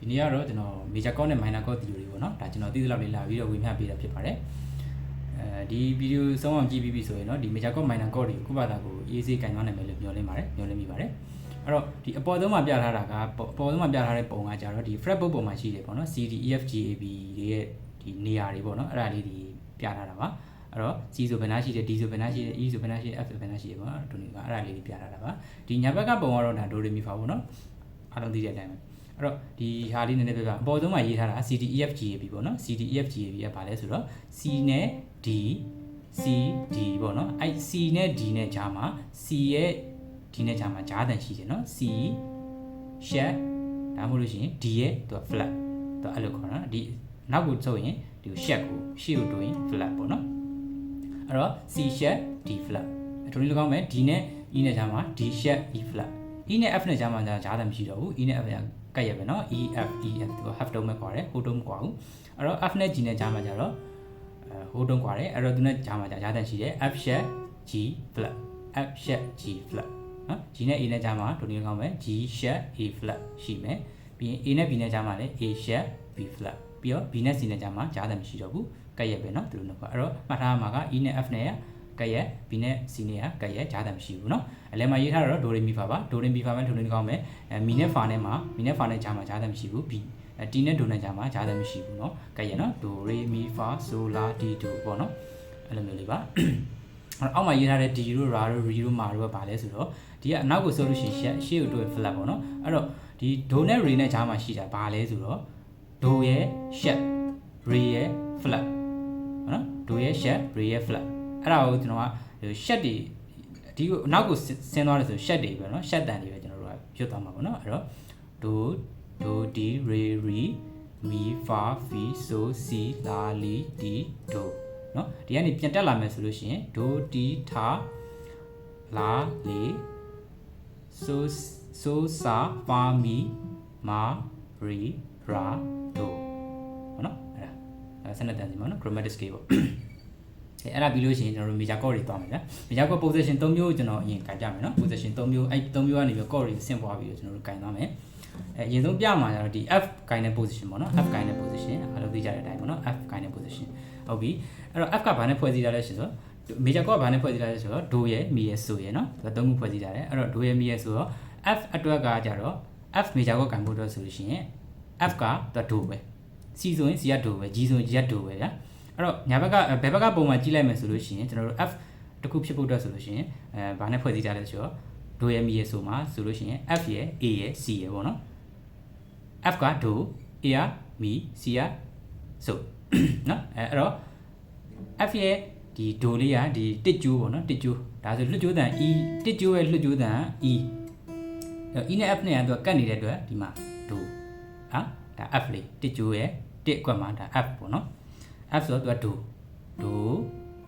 ဒီနေ့ကတော့ကျွန်တော် major chord နဲ့ minor chord theory ပေါ့နော်ဒါကျွန်တော်သိသလောက်လေးလာပြီးတော့ဝေမျှပေးတာဖြစ်ပါတယ်ဒီဗီဒီယိုဆုံးအောင်ကြည့်ပြီးပြီဆိုရင်တော့ဒီ major chord minor chord တွေကိုဘာသာကိုရေးစေးကန်သွားနိုင်မယ်လို့မျှော်လင့်မိပါတယ်အဲ့တော့ဒီအပေါ်ဆုံးမှာပြထားတာကအပေါ်ဆုံးမှာပြထားတဲ့ပုံကကြတော့ဒီ fretboard ပေါ်မှာရှိတယ်ပေါ့နော် C D E F G A B တွေရဲ့ဒီနေရာတွေပေါ့နော်အဲ့ဒါလေးတွေပြထားတာပါအဲ့တော့ C ဆိုဘယ်နှရှိတယ် D ဆိုဘယ်နှရှိတယ် E ဆိုဘယ်နှရှိတယ် F ဆိုဘယ်နှရှိတယ်ပေါ့နော်ဒီနေ့ကအဲ့ဒါလေးတွေပြထားတာပါဒီညာဘက်ကပုံကတော့ဒါ Do Re Mi Fa ပေါ့နော်အားလုံးသိတဲ့အတိုင်းပဲအဲ့တော့ဒီဟာလေးနည်းနည်းပြပြအပေါ်ဆုံးမှာရေးထားတာ C D E F G A B ပေါ့နော် C D E F G A B ကဘာလဲဆိုတော့ C နဲ့ D C D ပေါ့နော်အဲ့ C နဲ့ D နဲ့ကြားမှာ C ရဲ့ D နဲ့ကြားမှာကြားတန်ရှိတယ်နော် C sharp ဒါမှမဟုတ်လို့ရှိရင် D ရဲ့သူက flat သူအဲ့လိုခေါ်တာဒီနောက်ကိုဆိုရင်ဒီ sharp ကိုရှေ့ကိုတွင် flat ပေါ့နော်အဲ့တော့ C sharp D flat ဒီလိုကောင်းမယ် D နဲ့ E နဲ့ကြားမှာ D sharp E flat E နဲ့ F နဲ့ကြားမှာကြားတန်မရှိတော့ဘူး E နဲ့ F ကကပ်ရပဲနော် E F E F သူ half tone ပဲခေါ်တယ် whole tone မခေါ်ဘူးအဲ့တော့ F နဲ့ G နဲ့ကြားမှာကြတော့whole tone ခေါ်တယ်အဲ့တော့သူနဲ့ကြားမှာကြားတန်ရှိတယ် F sharp G flat F sharp G flat နော် G နဲ့ A နဲ့ကြားမှာဒီလိုကောင်းမယ် G sharp A flat ရှိမယ်ပြီးရင် A နဲ့ B နဲ့ကြားမှာလည်း A sharp B flat ပြီးတော့ B နဲ့ C နဲ့ကြားမှာကြားတန်မရှိတော့ဘူးကပ်ရပဲနော်သူတို့ကအဲ့တော့မှတ်ထားမှာက E နဲ့ F နဲ့ကဲ့ရဲ့ B နဲ့ C နဲ့ကဲ့ရဲ့ကြားတယ်မရှိဘူးเนาะအလဲမှာရေးထားတော့ Do Re Mi Fa ပါ Do Re Mi Fa နဲ့ထုံနေကောင်းမယ်Mi နဲ့ Fa နဲ့မှာ Mi နဲ့ Fa နဲ့ကြားမှာကြားတယ်မရှိဘူး B T နဲ့ Do နဲ့ကြားမှာကြားတယ်မရှိဘူးเนาะကဲ့ရဲ့เนาะ Do Re Mi Fa So La Ti Do ပေါ့เนาะအဲ့လိုမျိုးလေးပါအောက်မှာရေးထားတဲ့ D တို့ Ra တို့ Re တို့ Ma တို့ကဘာလဲဆိုတော့ဒီကအနောက်ကိုဆိုလို့ရှိရင်ရှေ့ကိုတွေ့ flat ပေါ့เนาะအဲ့တော့ဒီ Do နဲ့ Re နဲ့ကြားမှာရှိတာဘာလဲဆိုတော့ Do ရဲ့ sharp Re ရဲ့ flat เนาะ Do ရဲ့ sharp Re ရဲ့ flatအဲ့ဒါကိုကျွန်တော်ကshut တွေဒီကိုနောက်ကိုဆင်းသွားတယ်ဆို shut တွေပဲเนาะ shut တန်တွေပဲကျွန်တော်တို့ကရွတ်သွားမှာပေါ့เนาะအဲ့တော့ do di re re mi fa fi so si la li di do เนาะဒီကနေပြန်တက်လာမယ်ဆိုလို့ရှိရင် do di tha la li so sa fa mi ma re ra do ပေါ့เนาะအဲ့ဒါဆက်နေတန်စီမှာเนาะ grammatic scale ပေါ့အဲ့ဒါပြီးလို့ရှိရင်ကျွန်တော်တို့ major chord တွေတွားမယ်ဗျာ major chord position 3မျိုးကျွန်တော်အရင်ကင်ပြမယ်နော် position 3မျိုးအဲ့3မျိုးကနေပြီး chord တွေဆင့်ပွားပြီးတော့ကျွန်တော်တို့ကင်သွားမယ်အရင်ဆုံးပြမှာကျတော့ဒီ F ကင်တဲ့ position ပေါ့နော် F ကင်တဲ့ position အားလုံးသိကြတဲ့အတိုင်းပေါ့နော် F ကင်တဲ့ position ဟုတ်ပြီအဲ့တော့ F ကဘာနဲ့ဖွဲ့စည်းထားလဲဆိုတော့ major chord ကဘာနဲ့ဖွဲ့စည်းထားလဲဆိုတော့ do ရဲ့ mi ရဲ့ so ရဲ့နော်ဒါ3ခုဖွဲ့စည်းထားတယ်အဲ့တော့ do ရဲ့ mi ရဲ့ဆိုတော့ F အတွက်ကကြတော့ F major chord ကင်ဖို့အတွက်ဆိုလို့ရှိရင် F က do ပဲ C ဆိုရင် C က do ပဲ G ဆိုရင် G က do ပဲဗျာအဲ့တော့ညာဘက်ကဘယ်ဘက်ကပုံမှန်ကြည့်လိုက်မယ်ဆိုလို့ရှိရင်ကျွန်တော်တို့ F တခုဖြစ်ဖို့အတွက်ဆိုလို့ရှိရင်ဘာနဲ့ဖွဲ့စည်းထားလဲဆိုတော့ Do ရဲ့ Mi ရဲ့ဆိုမှာဆိုလို့ရှိရင် F ရဲ့ A ရဲ့ C ရဲ့ပေါ့နော် F က Do A က Mi C က So နော်အဲ့တော့ F ရဲ့ဒီ Do လေးကဒီတစ်ကျိုးပေါ့နော်တစ်ကျိုးဒါဆိုလွှတ်ကျိုးတန် E တစ်ကျိုးရဲ့လွှတ်ကျိုးတန် E E နဲ့ F နဲ့ကသူကကတ်နေတဲ့အတွက်ဒီမှာ Do ဟာဒါ F လေးတစ်ကျိုးရဲ့တစ်အကွက်မှာဒါ F ပေါ့နော်F ဆိုတော့သူက do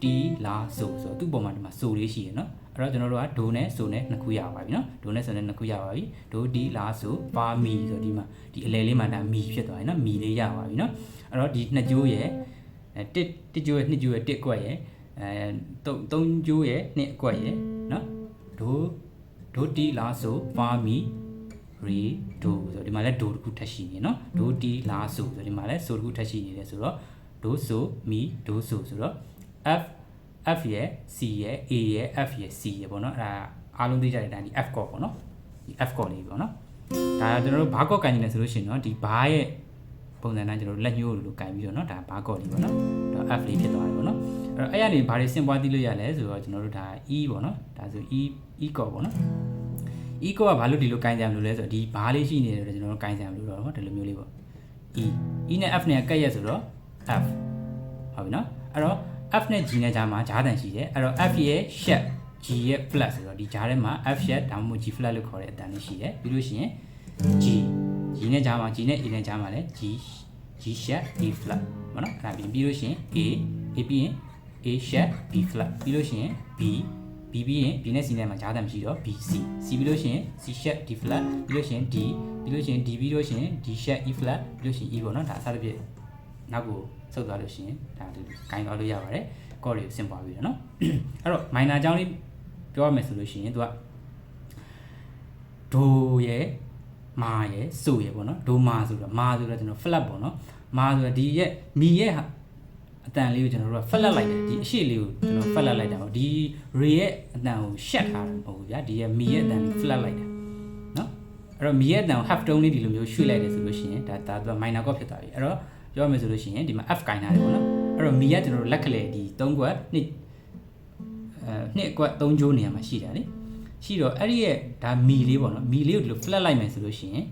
ti la so ဆိုတော့သူ့ပုံမှာဒီမှာ so လေးရှိရယ်เนาะအဲ့တော့ကျွန်တော်တို့က do နဲ့ so နဲ့နှစ်ခုရပါပြီเนาะ do နဲ့ so နဲ့နှစ်ခုရပါပြီ do ti la so fa mi ဆိုတော့ဒီမှာဒီအလဲလေးမှာဒါ mi ဖြစ်သွားပြီเนาะ mi လေးရပါပြီเนาะအဲ့တော့ဒီနှစ်ကျိုးရယ်တစ်ကျိုးရယ်နှစ်ကျိုးရယ်တစ်အကွက်ရယ်သုံးကျိုးရယ်နှစ်အကွက်ရယ်เนาะ do ti la so fa mi re do ဆိုတော့ဒီမှာလဲ do တခုထပ်ရှိနေเนาะ do ti la so ဆိုတော့ဒီမှာလဲ so တခုထပ်ရှိနေတယ်ဆိုတော့Do so mi do so ဆိုတော့ F ရဲ့ C ရဲ့ A ရဲ့ F ရဲ့ C ရဲ့ပေါ့နော်အဲ့ဒါအားလုံးသိကြတဲ့အတိုင်းဒီ F chord ပေါ့နော်ဒီ F chord လေးပေါ့နော်ဒါကျွန်တော်တို့ဘာ chord ကန်နေလဲဆိုလို့ရှိရင်เนาะဒီဘာရဲ့ပုံစံတိုင်းကျွန်တော်တို့လက်ညှိုးလိုကန်ပြီးတော့เนาะဒါဘာ chord လေးပေါ့နော်ဒါ F လေးဖြစ်သွားတယ်ပေါ့နော်အဲ့တော့အဲ့ရနေဘာတွေဆင့်ပွားသိလို့ရလဲဆိုတော့ကျွန်တော်တို့ဒါ E ပေါ့နော်ဒါဆို E chord ပေါ့နော် E chord ကဘာလို့ဒီလိုကန်ကြမလို့လဲဆိုတော့ဒီဘာလေးရှိနေတယ်ကျွန်တော်တို့ကန်ကြမလို့တော့ဒီလိုမျိုးလေးပေါ့ E နဲ့ F နဲ့ကပ်ရက်ဆိုတော့F ဟုတ်ပြီနော်အဲ့တော့ F နဲ့ G နဲ့ကြားမှာကြားတန်ရှိတယ်အဲ့တော့ F ရဲ့ sharp G ရဲ့ flat ဆိုတော့ဒီကြားထဲမှာ F sharp ဒါမှမဟုတ် G flat လို့ခေါ်တဲ့အတန်လေးရှိတယ်ပြီးလို့ရှိရင် G နဲ့ကြားမှာ G နဲ့ A နဲ့ကြားမှာလည်း G sharp A flat ပေါ့နော်အဲ့ဒါပြီးလို့ရှိရင် A ပြီးရင် A sharp B flat ပြီးလို့ရှိရင် B ပြီးရင် B နဲ့ C နဲ့မှာကြားတန်မရှိတော့ B C ပြီးလို့ရှိရင် C sharp D flat ပြီးလို့ရှိရင် D ပြီးလို့ရှိရင် D ပြီးလို့ရှိရင် D sharp E flat ပြီးလို့ရှိရင် E ပေါ့နော်ဒါအစတစ်ပြည့်နောက်ကိုဆုပ်သွားလို့ရှိရင်ဒါဒီဂိုင်းသွားလို့ရပါတယ် chord တွေကိုဆင့်ပွားပြီးတော့เนาะအဲ့တော့ minor အကြောင်းလေးပြောရမယ်ဆိုလို့ရှိရင်သူက do ရဲ့ မာရဲ့ဆိုရဲ့ပေါ့နော်ဒိုမာဆိုတော့မာဆိုတော့ကျွန်တော် flat ပေါ့နော်မာဆိုတော့ဒီရဲ့မီရဲ့အတန်လေးကိုကျွန်တော်တို့က flat လိုက်တယ်ဒီအရှိလေးကိုကျွန်တော် flat လိုက်တာပေါ့ဒီ re ရဲ့အတန်ကိုရှက်ထားတာမဟုတ်ဘူးဗျာဒီရဲ့မီရဲ့အတန်လေး flat လိုက်တယ်နော်အဲ့တော့မီရဲ့အတန်ကို half tone လေးဒီလိုမျိုးရွှေ့လိုက်တယ်ဆိုလို့ရှိရင်ဒါသူက minor chord ဖြစ်သွားပြီအဲ့တော့ပြောရမယ်ဆိုလို့ရှိရင်ဒီမှာ f ကိုင်ထားတယ်ပေါ့နော်အဲ့တော့မီကကျွန်တော်တို့လက်ကလေးဒီ3ကွက်နှစ်ကွက်3ကျိုးနေရာမှာရှိတယ်လေရှိတော့အဲ့ဒီရဲ့ဒါမီလေးပေါ့နော်မီလေးကိုဒီလို flat လိုက်မယ်ဆိုလို့ရှိရင်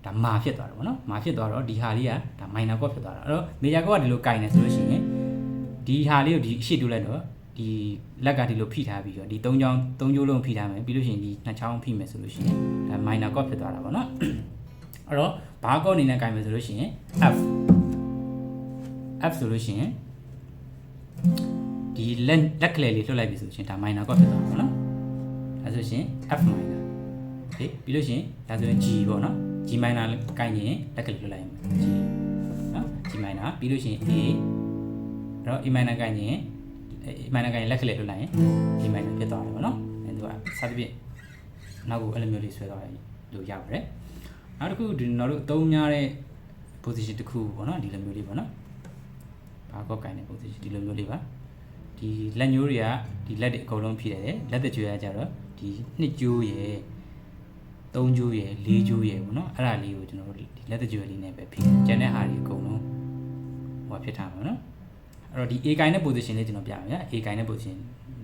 ဒါမာဖြစ်သွားတယ်ပေါ့နော်မာဖြစ်သွားတော့ဒီဟာလေးကဒါ minor chord ဖြစ်သွားတာအဲ့တော့ major chord ကဒီလိုကင်နေဆိုလို့ရှိရင်ဒီဟာလေးကိုဒီအရှိတူလိုက်တော့ဒီလက်ကဒီလိုဖိထားပြီးတော့ဒီ3ချောင်း3ကျိုးလုံးဖိထားမယ်ပြီးလို့ရှိရင်ဒီ2ချောင်းဖိမယ်ဆိုလို့ရှိရင်ဒါ minor chord ဖြစ်သွားတာပေါ့နော်အဲ့တော့ဘာ chord အနေနဲ့ကင်မယ်ဆိုလို့ရှိရင် f ဆိုလို့ရှိရင်ဒီလက်ကလေးလေးလွှတ်လိုက်ပြီဆိုရင်ဒါ minor chord ဖြစ်သွားမှာနော်ဒါဆိုရင် f minor โอเคပြီးလို့ရှိရင်ဒါဆိုရင် g ပေါ့နော် g minor ကိုင်ရင်လက်ကလေးလွှတ်လိုက်မယ် g နော် g minor ပြီးလို့ရှိရင် a အဲ့တော့ a minor ကိုင်ရင် a minor ကိုင်ရင်လက်ကလေးလွှတ်လိုက်ရင် a minor ဖြစ်သွားတယ်ပေါ့နော်အဲဒါကစသဖြင့်နောက်ကိုအဲ့လိုမျိုးလေးဆွဲသွားလို့ရပါတယ်နောက်တစ်ခုဒီကျွန်တော်တို့အသုံးများတဲ့ position တစ်ခုပေါ့နော်ဒီလိုမျိုးလေးပေါ့နော်ဘာကောကိုင်တဲ့ position ဒီလိုမျိုးလေးပါဒီလက်ညိုးတွေကဒီလက်တွေအကုန်လုံးဖြည့်တယ်လက်တကြွယ်ကကြတော့ဒီ2ကျိုးရယ်3ကျိုးရယ်4ကျိုးရယ်ပေါ့နော်အဲ့ဒါလေးကိုကျွန်တော်တို့ဒီလက်တကြွယ်လေးနဲ့ပဲဖြည့်ကျန်တဲ့ဟာတွေအကုန်လုံးဟိုဖြစ်ထားမှာနော်အဲ့တော့ဒီ A ကိုင်တဲ့ position လေးကျွန်တော်ပြမယ်ဗျာ A ကိုင်တဲ့ position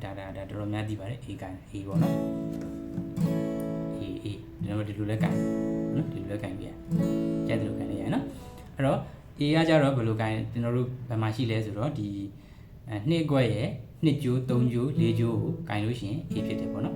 ဒါတော်တော်များသိပါတယ် A ကိုင် A ပေါ့နော် A ကျွန်တော်တို့ဒီလိုလက်ကိုင်နော်ဒီလိုလက်ကိုင်ပြရကျတဲ့လိုကိုင်လေးရနော်အဲ့တော့ A ကကြတော့ဘယ်လိုကိုင်ကျွန်တော်တို့ဘယ်မှာရှိလဲဆိုတော့ဒီနှစ်ကွက်ရဲ့နှစ်ကျိုး3ကျိုး4ကျိုးကိုကင်လို့ရှိရင် A ဖြစ်တယ်ပေါ့နော်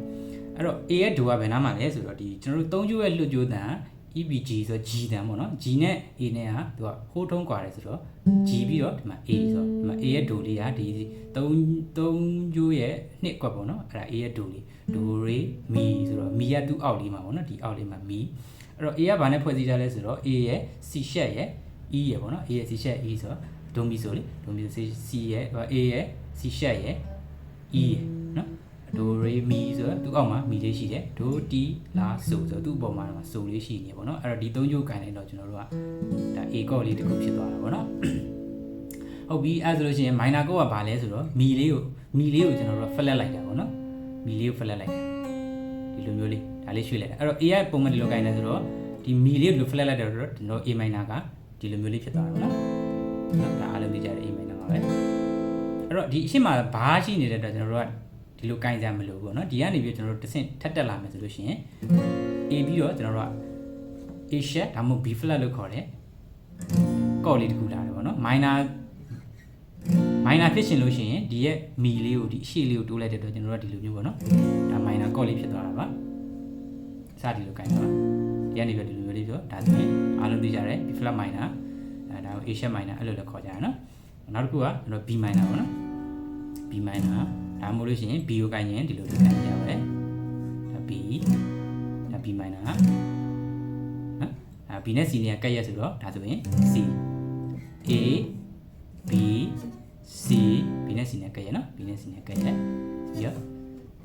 အဲ့တော့ A ရဲ့ဒိုကဘယ်နားမှာလဲဆိုတော့ဒီကျွန်တော်တို့3ကျိုးရဲ့လွတ်ကျိုးတန် EBG ဆိုတော့ G တန်ပေါ့နော် G နဲ့ A နဲ့ဟာသူကဟိုးထုံးကွာတယ်ဆိုတော့ G ပြီးတော့ဒီမှာ A ဆိုတော့ဒီမှာ A ရဲ့ဒိုလေးဟာဒီ3ကျိုးရဲ့နှစ်ကွက်ပေါ့နော်အဲ့ဒါ A ရဲ့ဒိုလေးဒိုရေမီဆိုတော့မီကသူ့အောက်လေးမှာပေါ့နော်ဒီအောက်လေးမှာမီအဲ့တော့ A ကဘာနဲ့ဖွဲ့စည်းထားလဲဆိုတော့ A ရဲ့ C sharp ရဲ့ E ရဲ့ပေါ့နော် A ရဲ့ C sharp E ဆိုတော့ဒိုမီဆိုလေဒိုမီဆို C ရဲ့ A ရဲ့ C sharp ရဲ့ E ရဲ့နော်ဒိုရေမီဆိုတော့သူ့အောက်မှာမီလေးရှိတယ်ဒိုတီလာဆိုဆိုတော့သူ့အပေါ်မှာဆိုလေးရှိနေပေါ့နော်အဲ့တော့ဒီ3ကျိုးကန်လိုက်တော့ကျွန်တော်တို့ကဒါ A chord လေးတစ်ခုဖြစ်သွားတာပေါ့နော်ဟုတ်ပြီအဲ့ဆိုလို့ရှိရင် minor chord ကဘာလဲဆိုတော့မီလေးကိုကျွန်တော်တို့ flat လိုက်တာပေါ့နော်မီလေးကို flat လိုက်တာဒီလိုမျိုးလေးဒါလေးရွှေ့လိုက်တာအဲ့တော့ A ရဲ့ပုံမှန်ဒီလိုကန်နေဆိုတော့ဒီမီလေးကို flat လိုက်တယ်တော့ကျွန်တော် A minor ကဒီလိုမျိုးလေးဖြစ်သွားတာပေါ့နော်ဒါအားလုံးသိကြတယ် A minor ပါပဲအဲ့တော့ဒီအရှင်းမှာဘာရှိနေတဲ့အတွက်ကျွန်တော်တို့ကဒီလိုကင်ကြမလို့ပေါ့နော်ဒီကနေပြီးကျွန်တော်တို့တစ်ဆင့်ထပ်တက်လာမယ်ဆိုလို့ရှိရင် A ပြီးတော့ကျွန်တော်တို့က A sharp ဒါမှမဟုတ် B flat လို့ခေါ်တယ်ကော့လေးတစ်ခုလာတယ်ပေါ့နော် minor ဖြစ်ရှင်လို့ရှိရင်ဒီရဲ့မီလေးကိုဒီအရှိလေးကိုတိုးလိုက်တဲ့အတွက်ကျွန်တော်တို့ကဒီလိုမျိုးပေါ့နော်ဒါ minor ကော့လေးဖြစ်သွားတာပါစသည်လိုကင်ပါဒီကနေပြီးဒီလိုမျိုးလေးပြောဒါဆိုရင်အားလုံးသိကြတယ် B flat minor ဒါကို A sharp minor အဲ့လိုလည်းခေါ်ကြရနော်နောက်တစ်ခုကကျွန်တော် B minor ပေါ့နော် B minor ဒါမှမဟုတ်လို့ရှိရင် B ကိုကင်ရင်ဒီလိုလေးကင်ကြရပါတယ်ဒါ B ဒါ B minor နော်ဒါ B နဲ့ C နဲ့ကပ်ရက်ဆိုတော့ဒါဆိုရင် C A B C B နဲ့ C နဲ့ကပ်ရက်နော် B နဲ့ C နဲ့ကပ်ရက်ပြီးတော့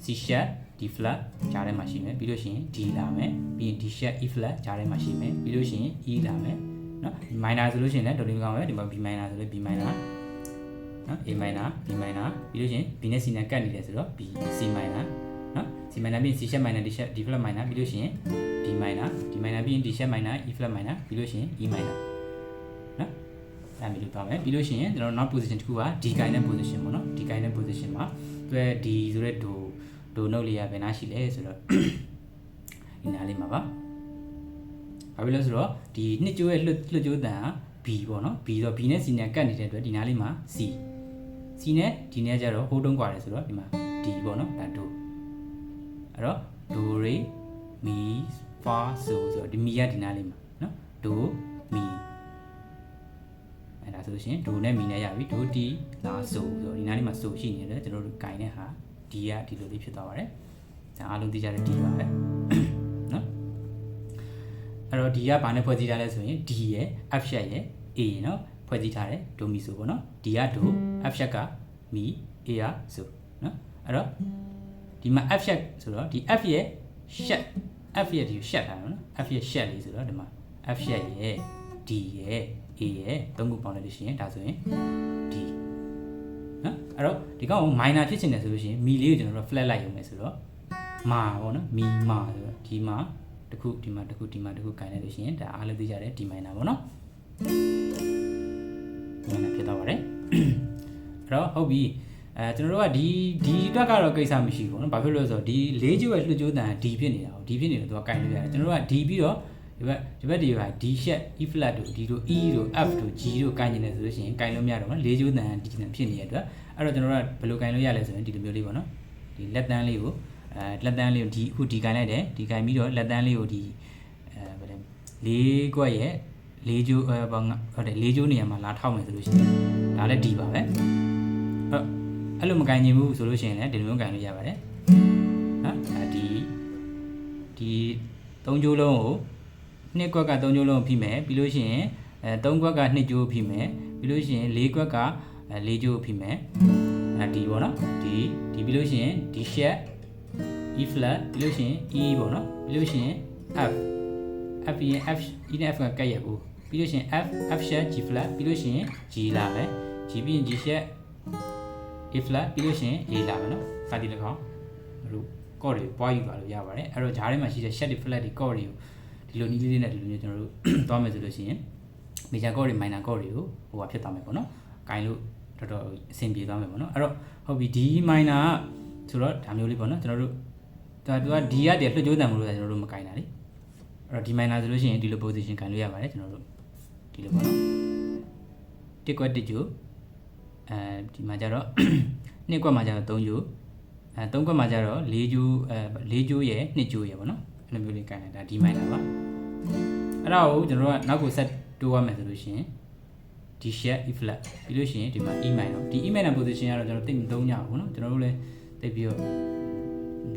C sharp D flat ကြားထဲမှာရှိမယ်ပြီးလို့ရှိရင် D လာမယ်ပြီးရင် D sharp E flat ကြားထဲမှာရှိမယ်ပြီးလို့ရှိရင် E လာမယ်နော် minor ဆိုလို့ရှိရင်လည်းတော်တော်ကောင်းပဲဒီမှာ B minor ဆိုလို့ B minor နော် A minor B minor ပြီးလို့ရှိရင် B နဲ့ C နဲ့ကတ်နေတယ်ဆိုတော့ B C minor နော် C minor ပြီးရင် C sharp minor D sharp D flat minor ပြီးလို့ရှိရင် D minor D minor ပြီးရင် D sharp minor E flat minor ပြီးလို့ရှိရင် E minor နော်အဲ့လိုသွားမယ်ပြီးလို့ရှိရင်ကျွန်တော် not position တစ်ခုက D ကိုင်းတဲ့ position ပေါ့နော် D ကိုင်းတဲ့ position မှာသူရဲ့ D ဆိုတဲ့ do note လေးကဘယ်နာရှိလဲဆိုတော့ဒီနားလေးမှာပါဘာဖြစ်လဲဆိုတော့ဒီနှစ်ကျိုးရဲ့လွတ်ကျိုးတန်က B ပေါ့နော် B ဆိုတော့ B နဲ့ C နဲ့ကတ်နေတဲ့အတွက်ဒီနားလေးမှာ C နဲ့ဒီနဲ့ကျတော့ဟိုးတုံးกว่าတယ်ဆိုတော့ဒီမှာ D ပေါ့နော်ဒါ do အဲ့တော့ do re mi fa so ဆိုတော့ဒီ mi ကဒီနားလေးမှာနော် do mi အဲ့ဒါဆိုလို့ရှိရင် do နဲ့ mi နဲ့ရပြီ do ti la so ဆိုတော့ဒီနားလေးမှာ so ရှိနေတယ်ကျွန်တော်တို့ gain တဲ့ဟာ D ကဒီလိုလေးဖြစ်သွားပါတယ်ဒါအားလုံးသိကြတဲ့ D ပါပဲနော်အဲ့တော့ D ကဘာနဲ့ဖွဲ့စည်းထားလဲဆိုရင် D ရဲ့ F sharp ရဲ့ A နော်ဖွဲ့စည်းထားတယ် do mi so ပေါ့နော် D က do F sharp က mi A က so နော်အဲ့တော့ဒီမှာ F sharp ဆိုတော့ဒီ F ရဲ့ sharp F ရဲ့ဒီကိုရှက်ထားတယ်နော် F ရဲ့ရှက်လေးဆိုတော့ဒီမှာ F ရှက်ရဲ့ D ရဲ့ A ရဲ့သုံးခုပေါင်းလိုက်လို့ရှိရင်ဒါဆိုရင် D နော်အဲ့တော့ဒီကောင်ကို minor ဖြစ်ချင်တယ်ဆိုလို့ရှိရင်မီလေးကိုကျွန်တော်တို့ flat လိုက်ရုံနဲ့ဆိုတော့မာပေါ့နော်မီမာဆိုတော့ဒီမှာတစ်ခုဒီမှာတစ်ခုဒီမှာတစ်ခုခြင်လိုက်လို့ရှိရင်ဒါအားလုံးသိကြတယ် D minor ပေါ့နော် minor ဖြစ်သွားပါတယ်အဲ့တော့ဟုတ်ပြီကျွန်တော်တို့ကဒီအတွက်ကတော့ကိစ္စမရှိဘူးเนาะဘာဖြစ်လို့လဲဆိုတော့ဒီ၄ကျိုးရဲ့လွှတ်ကျိုးတန် D ဖြစ်နေတာကို D ဖြစ်နေတော့သူကကင်လို့ရတယ်ကျွန်တော်တို့က D ပြီးတော့ဒီဘက်တွေက D sharp E flat တို့ D တို့ E တို့ F တို့ G တို့ကင်နေတယ်ဆိုလို့ရှိရင်ကင်လို့မရတော့ဘူး၄ကျိုးတန် D တန်ဖြစ်နေတဲ့အတွက်အဲ့တော့ကျွန်တော်တို့ကဘယ်လိုကင်လို့ရလဲဆိုရင်ဒီလိုမျိုးလေးပေါ့နော်ဒီလက်တန်းလေးကိုလက်တန်းလေးကိုဒီအခုဒီကင်လိုက်တယ်ဒီကင်ပြီးတော့လက်တန်းလေးကိုဒီဗါလဲ၄ကွက်ရဲ့၄ကျိုးဟုတ်တယ်၄ကျိုးနေရာမှာလာထောက်မယ်ဆိုလို့ရှိရင်ဒါလည်း D ပါပဲအဲ့လိုမကင်ချင်ဘူးဆိုလို့ရှိရင်လည်းဒီလိုမျိုးကင်လို့ရပါတယ်နော်ဒီ၃ကျိုးလုံးကို2ကွက်က3ကျိုးလုံးကိုဖိမယ်ပြီးလို့ရှိရင်3ကွက်က2ကျိုးဖိမယ်ပြီးလို့ရှိရင်4ကွက်က4ကျိုးဖိမယ်ဒီပေါ့နော်ဒီပြီးလို့ရှိရင်ဒီ sharp E flat ပြီးလို့ရှိရင် E ပေါ့နော်ပြီးလို့ရှိရင် F ပြီးရင် F E နဲ့ F ကကတ်ရက်ဘူးပြီးလို့ရှိရင် F sharp G flat ပြီးလို့ရှိရင် G လာမယ် G ပြီးရင် G sharp A flat ပြီးလို့ရှိရင် A လာမယ်နော်စသည်၎င်းတို့ကော့တွေပွားယူပါလို့ရပါတယ်အဲ့တော့ဂျားထဲမှာရှိတဲ့ sharp တွေ flat တွေကော့တွေကိုဒီလိုနည်းလေးနဲ့ဒီလိုမျိုးကျွန်တော်တို့သွားမယ်ဆိုလို့ရှိရင် major ကော့တွေ minor ကော့တွေကိုဟိုဟာဖြစ်သွားမယ်ပေါ့နော်ဂိုင်းလို့တော်တော်အဆင်ပြေသွားမယ်ပေါ့နော်အဲ့တော့ဟုတ်ပြီဒီ minor ကဆိုတော့ဒါမျိုးလေးပေါ့နော်ကျွန်တော်တို့သူက D ရတဲ့လွှတ်ကြိုးတန်မလို့ကျွန်တော်တို့မဂိုင်းတာလေအဲ့တော့ဒီ minor ဆိုလို့ရှိရင်ဒီလို position ဂိုင်းလို့ရပါတယ်ကျွန်တော်တို့ဒီလိုပေါ့နော်တစ်ကွက်တစ်ကြိုးဒီမှာကျတော့2ကွက်မှာကျတော့3ကျိုး3ကွက်မှာကျတော့4ကျိုး4ကျိုးရဲ့2ကျိုးရဲ့ပေါ့နော်အဲ့လိုမျိုးလေးကိုင်လိုက်တာဒီ minor ပါအဲ့ဒါကိုကျွန်တော်တို့ကနောက်ကို set တိုးရမယ်ဆိုလို့ရှိရင်ဒီ sharp E flat ပြီးလို့ရှိရင်ဒီမှာ E minor ဒီ E minor position ကတော့ကျွန်တော်တိတ်မသုံးကြဘူးเนาะကျွန်တော်တို့လည်းတိတ်ပြီးတော့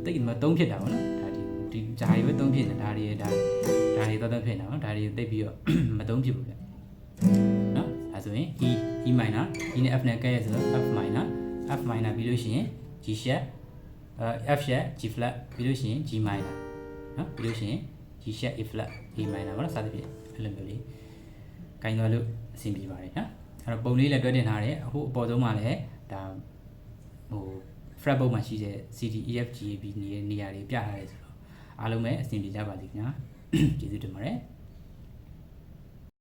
တိတ်မသုံးဖြစ်တာပေါ့နော်ဒါဒီဂျာတွေပဲသုံးဖြစ်နေတာဒါတွေတော့ဖြစ်နေတာเนาะဒါတွေတိတ်ပြီးတော့မသုံးဖြစ်ဘူးဗျเนาะဒါဆိုရင် E minor E နဲ့ F နဲ့ကဲရဆိုတော့ F minor ပြီးလို့ရှိရင် G sharp F sharp G flat ပြီးလို့ရှိရင် G minor เนาะပြီးလို့ရှိရင် G sharp A flat A minor ပေါ့နော်စသဖြင့်အဲ့လိုမျိုးလေးကိုင်းသွားလို့အဆင်ပြေပါတယ်နော်အဲ့တော့ပုံလေးလည်းတွဲတင်ထားတယ်အခုအပေါ်ဆုံးမှာလည်းဒါဟို fret book မှာရှိတဲ့ CD EF GAB နေရာတွေပြထားတယ်ဆိုတော့အားလုံးပဲအဆင်ပြေကြပါစေခင်ဗျာကျေးဇူးတင်ပါတယ်